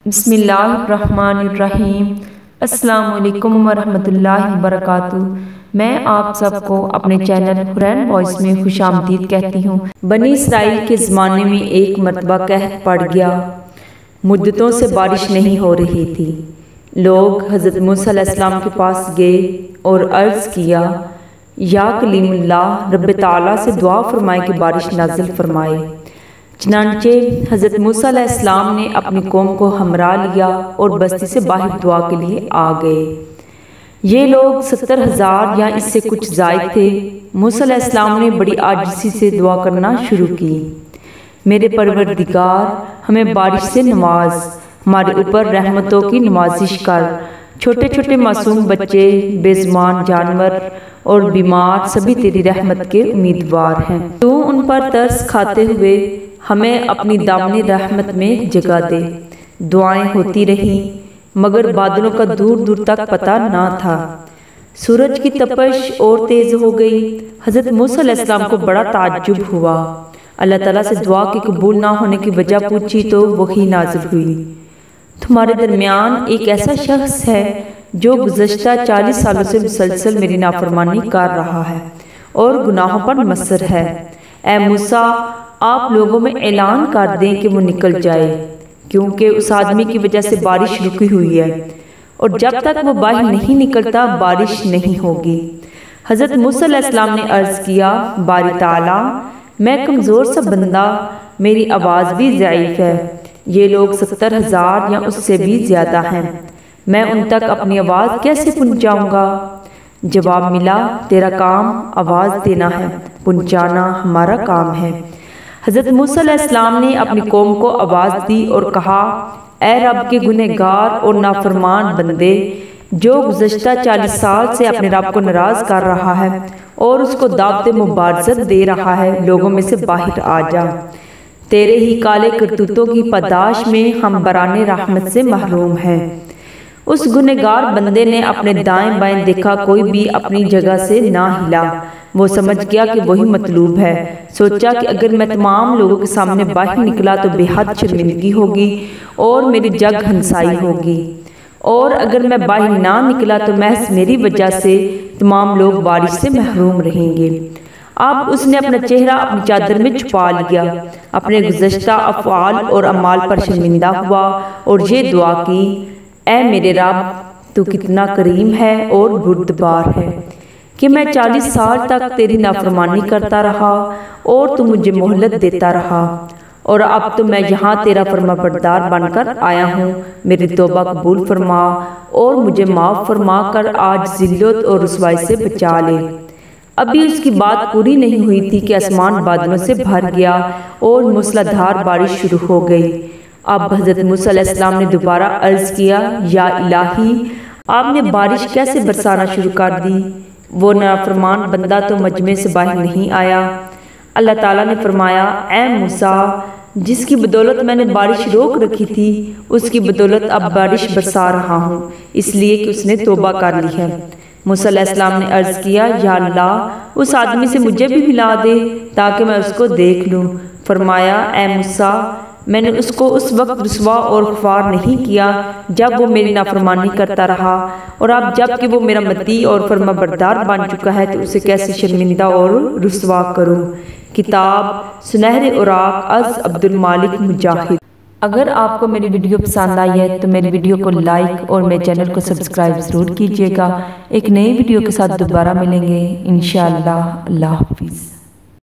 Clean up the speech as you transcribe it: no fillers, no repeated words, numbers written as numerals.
بسم اللہ الرحمن الرحیم۔ السلام علیکم ورحمۃ اللہ وبرکاتہ۔ میں آپ سب کو اپنے چینل حرین وائس میں خوش آمدید کہتی ہوں۔ بنی اسرائیل کے زمانے میں ایک مرتبہ قحط پڑ گیا، مدتوں سے بارش نہیں ہو رہی تھی۔ لوگ حضرت موسیٰ علیہ السلام کے پاس گئے اور عرض کیا، یا کلیم اللہ، رب تعالیٰ سے دعا فرمائے کہ بارش نازل فرمائے۔ چنانچہ حضرت موسیٰ علیہ السلام نے اپنی قوم کو ہمراہ لیا اور بستی سے باہر دعا کے لیے آ گئے۔ یہ لوگ 70,000 یا اس سے کچھ زائد تھے۔ موسیٰ علیہ السلام نے بڑی عاجزی سے دعا کرنا شروع کی، میرے پروردگار، ہمیں بارش سے نواز، ہمارے اوپر رحمتوں کی نوازش کر۔ چھوٹے چھوٹے معصوم بچے، بے زبان جانور اور بیمار سبھی تیری رحمت کے امیدوار ہیں۔ تو ان پر ترس کھاتے ہوئے ہمیں اپنی دامن رحمت میں جگہ دے۔ دعائیں ہوتی رہیں مگر بادلوں کا دور دور تک پتہ نہ تھا۔ سورج کی تپش اور تیز ہو گئی۔ حضرت موسیٰ علیہ السلام کو بڑا تعجب ہوا۔ اللہ تعالیٰ سے دعا کے قبول نہ ہونے کی وجہ پوچھی تو وحی نازل ہوئی، تمہارے درمیان ایک ایسا شخص ہے جو گزشتہ 40 سالوں سے مسلسل میری نافرمانی کر رہا ہے اور گناہوں پر مصر ہے۔ اے موسیٰ، آپ لوگوں میں اعلان کر دیں کہ وہ نکل جائے، کیونکہ اس آدمی کی وجہ سے بارش رکی ہوئی ہے، اور جب تک وہ باہر نہیں نکلتا بارش نہیں ہوگی۔ حضرت موسیٰ علیہ السلام نے عرض کیا، باری تعالیٰ، میں کمزور سا بندہ، میری آواز بھی ضعیف ہے۔ یہ لوگ 70,000 یا اس سے بھی زیادہ ہیں، میں ان تک اپنی آواز کیسے پہنچاؤں گا؟ جواب ملا، تیرا کام آواز دینا ہے، پہنچانا ہمارا کام ہے۔ حضرت موسیٰ علیہ السلام نے اپنی قوم کو آواز دی اور کہا، اے رب کے گنہگار اور نافرمان بندے، جو گزشتہ 40 سال سے اپنے رب کو ناراض کر رہا ہے اور اس کو دعوت مبارزت دے رہا ہے، لوگوں میں سے باہر آ جا۔ تیرے ہی کالے کرتوتوں کی پاداش میں ہم برائے رحمت سے محروم ہیں۔ اس گنہگار بندے نے اپنے دائیں بائیں دیکھا، کوئی بھی اپنی جگہ سے نہ ہلا۔ وہ سمجھ گیا کہ وہی مطلوب ہے۔ سوچا کہ اگر میں تمام لوگوں کے سامنے باہر نکلا تو بے حد شرمندگی ہوگی اور میری جگ ہنسائی ہوگی، اور اگر میں باہر نہ نکلا تو محض میری وجہ سے تمام لوگ بارش سے محروم رہیں گے۔ اب اس نے اپنا چہرہ اپنی چادر میں چھپا لیا، اپنے گزشتہ افعال اور اعمال پر شرمندہ ہوا اور یہ دعا کی، اے میرے رب، تو کتنا کریم ہے اور بردبار ہے کہ میں 40 سال تک تیری نافرمانی کرتا رہا اور تو مجھے مہلت دیتا رہا، اور اب تو میں یہاں تیرا فرما بردار بن کر آیا ہوں۔ میری توبہ قبول فرما اور مجھے معاف فرما کر آج ذلت اور رسوائی سے بچا لے۔ ابھی اس کی بات پوری نہیں ہوئی تھی کہ آسمان بادلوں سے بھر گیا اور موسلادھار بارش شروع ہو گئی۔ اب حضرت موسیٰ علیہ السلام نے دوبارہ عرض کیا، یا الہی، آپ نے بارش کیسے برسانا شروع کر دی؟ وہ نافرمان بندہ تو مجمع سے باہر نہیں آیا۔ اللہ تعالیٰ نے فرمایا، اے موسیٰ، جس کی بدولت میں نے بارش روک رکھی تھی اس کی بدولت اب بارش برسا رہا ہوں، اس لیے کہ اس نے توبہ کر لی ہے۔ موسیٰ علیہ السلام نے عرض کیا، یا اللہ، اس آدمی سے مجھے بھی ملا دے تاکہ میں اس کو دیکھ لوں۔ فرمایا، اے موسیٰ، میں نے اس کو اس وقت رسوا اور خوار نہیں کیا جب وہ میری نافرمانی کرتا رہا، اور اب جب کہ وہ میرا مطیع اور فرما بردار بن چکا ہے تو اسے کیسے شرمندہ اور رسوا کروں۔ کتاب سنہرے اوراق از عبد المالک مجاہد۔ اگر آپ کو میری ویڈیو پسند آئی ہے تو میری ویڈیو کو لائک اور میرے چینل کو سبسکرائب ضرور کیجیے گا۔ ایک نئی ویڈیو کے ساتھ دوبارہ ملیں گے انشاءاللہ۔ اللہ حافظ۔